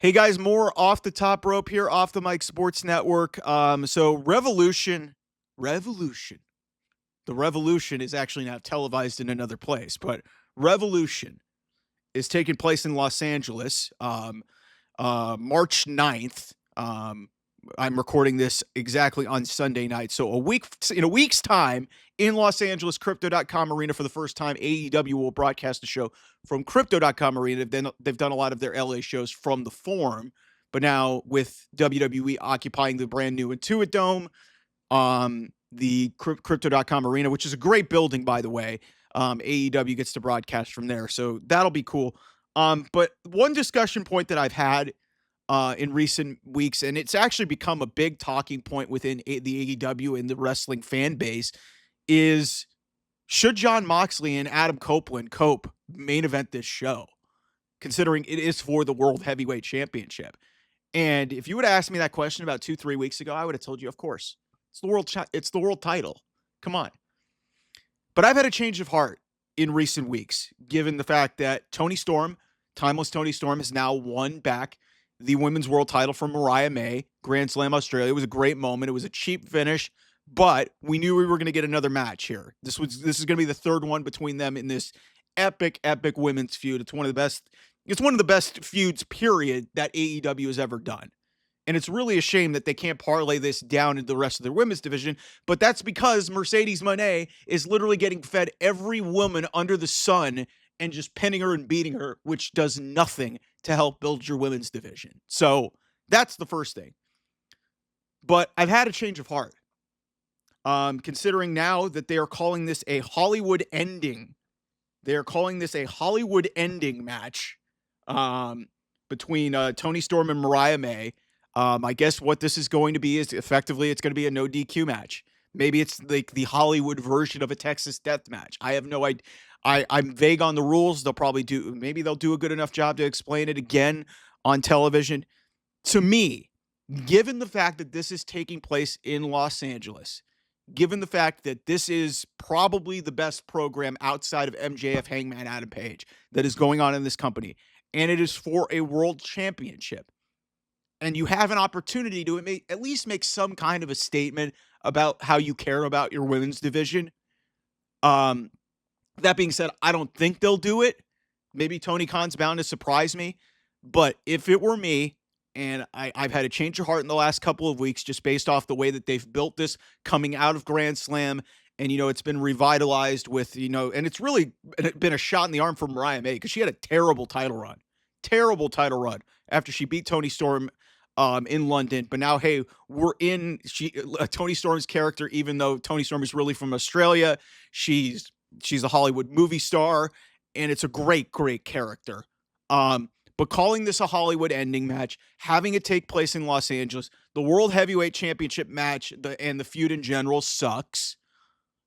Hey guys, more off the top rope here, off the mic sports network. So Revolution. The Revolution is actually now televised in another place, but Revolution is taking place in Los Angeles, March 9th. I'm recording this exactly on Sunday night. So in a week's time in Los Angeles, Crypto.com Arena for the first time, AEW will broadcast the show from Crypto.com Arena. They've done a lot of their LA shows from the Forum, but now with WWE occupying the brand new Intuit Dome, the Crypto.com Arena, which is a great building, by the way, AEW gets to broadcast from there. So that'll be cool. But one discussion point that I've had in recent weeks, and it's actually become a big talking point within the AEW and the wrestling fan base, is should Jon Moxley and Adam Copeland main event this show, considering it is for the World Heavyweight Championship? And if you would have asked me that question about 2-3 weeks ago, I would have told you, of course, it's the world title. Come on. But I've had a change of heart in recent weeks, given the fact that Timeless Toni Storm, has now won back the women's world title from Mariah May, Grand Slam Australia. It was a great moment. It was a cheap finish, but we knew we were going to get another match here. This is going to be the third one between them in this epic women's feud. It's one of the best feuds, period, that AEW has ever done. And it's really a shame that they can't parlay this down into the rest of their women's division, but that's because Mercedes Moné is literally getting fed every woman under the sun and just pinning her and beating her, which does nothing to help build your women's division. So that's the first thing. But I've had a change of heart, considering now that they are calling this a Hollywood ending. They are calling this a Hollywood ending match between Toni Storm and Mariah May. I guess what this is going to be is effectively it's going to be a no DQ match. Maybe it's like the Hollywood version of a Texas death match. I have no idea. I'm vague on the rules. Maybe they'll do a good enough job to explain it again on television. To me, given the fact that this is taking place in Los Angeles, given the fact that this is probably the best program outside of MJF Hangman Adam Page that is going on in this company, and it is for a world championship, and you have an opportunity to at least make some kind of a statement about how you care about your women's division. That being said, I don't think they'll do it. Maybe Tony Khan's bound to surprise me. But if it were me, and I've had a change of heart in the last couple of weeks just based off the way that they've built this coming out of Grand Slam, and, it's been revitalized with, and it's really been a shot in the arm for Mariah May because she had a terrible title run after she beat Toni Storm in London. But now, hey, we're in Toni Storm's character, even though Toni Storm is really from Australia. She's a Hollywood movie star, and it's a great character. But calling this a Hollywood ending match, having it take place in Los Angeles, the World Heavyweight Championship match, and the feud in general sucks.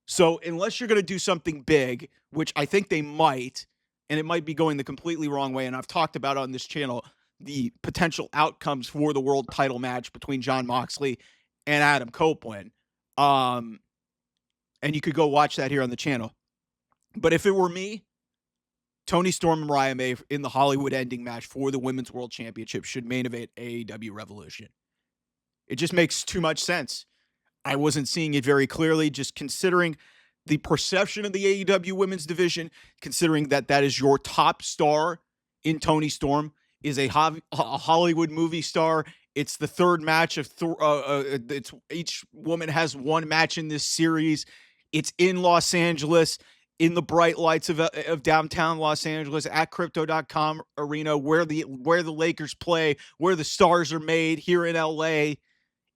So unless you're going to do something big, which I think they might, and it might be going the completely wrong way, and I've talked about on this channel the potential outcomes for the world title match between Jon Moxley and Adam Copeland. And you could go watch that here on the channel. But if it were me, Toni Storm and Mariah May in the Hollywood ending match for the Women's World Championship should main event AEW Revolution. It just makes too much sense. I wasn't seeing it very clearly, just considering the perception of the AEW women's division, considering that is your top star in Toni Storm, is a Hollywood movie star. It's the third match of each woman has one match in this series. It's in Los Angeles, in the bright lights of downtown Los Angeles at Crypto.com Arena, where the Lakers play, where the stars are made here in LA.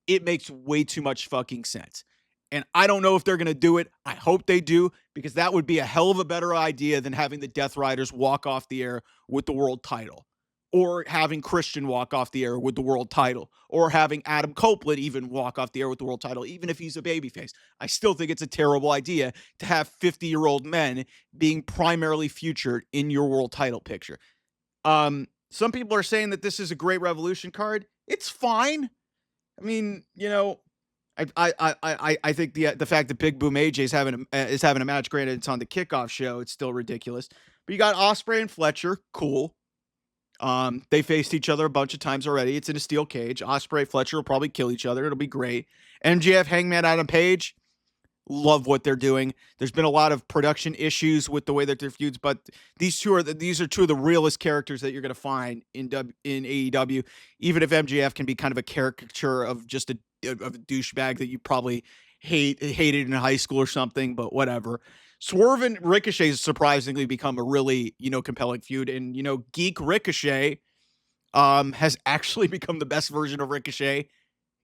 It makes way too much fucking sense. And I don't know if they're going to do it. I hope they do, because that would be a hell of a better idea than having the Death Riders walk off the air with the world title, or having Christian walk off the air with the world title, or having Adam Copeland even walk off the air with the world title, even if he's a babyface. I still think it's a terrible idea to have 50-year-old men being primarily featured in your world title picture. Some people are saying that this is a great Revolution card. It's fine. I mean, I think the fact that Big Boom AJ is having a match, granted it's on the kickoff show, it's still ridiculous. But you got Ospreay and Fletcher, cool. They faced each other a bunch of times already. It's in a steel cage. Ospreay, Fletcher will probably kill each other. It'll be great. MJF, Hangman, Adam Page, love what they're doing. There's been a lot of production issues with the way that they're feuds, but these are two of the realest characters that you're going to find in AEW. Even if MJF can be kind of a caricature of just a douchebag that you probably hated in high school or something, but whatever. Swerve and Ricochet has surprisingly become a really, compelling feud. And, Geek Ricochet has actually become the best version of Ricochet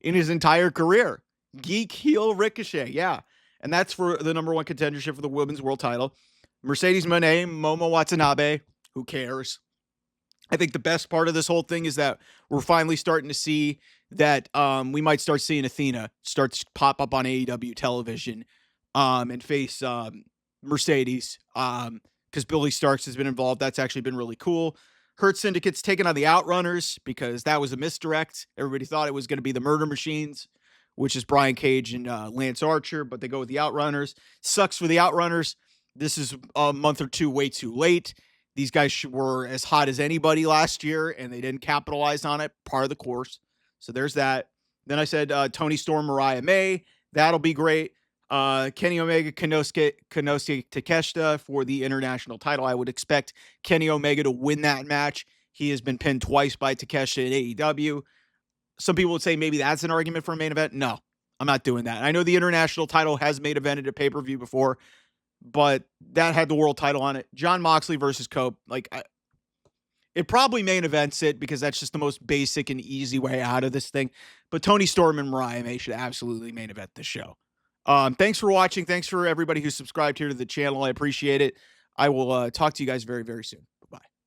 in his entire career. Geek heel Ricochet, yeah. And that's for the number one contendership for the women's world title. Mercedes Moné, Momo Watanabe, who cares? I think the best part of this whole thing is that we're finally starting to see that we might start seeing Athena start to pop up on AEW television and face Mercedes because Billy Starks has been involved. That's actually been really cool. Hurt Syndicate's taken on the Outrunners because that was a misdirect. Everybody thought it was going to be the Murder Machines, which is Brian Cage and Lance Archer, but they go with the Outrunners. Sucks for the Outrunners. This is a month or two way too late. These guys were as hot as anybody last year, and they didn't capitalize on it. Part of the course. So there's that. Then I said Toni Storm, Mariah May. That'll be great. Kenny Omega, Konosuke Takeshita for the international title. I would expect Kenny Omega to win that match. He has been pinned twice by Takeshita in AEW. Some people would say maybe that's an argument for a main event. No, I'm not doing that. I know the international title has main evented a pay-per-view before, but that had the world title on it. Jon Moxley versus Cope. It probably main events it because that's just the most basic and easy way out of this thing. But Toni Storm and Mariah May should absolutely main event this show. Thanks for watching. Thanks for everybody who subscribed here to the channel. I appreciate it. I will talk to you guys very, very soon.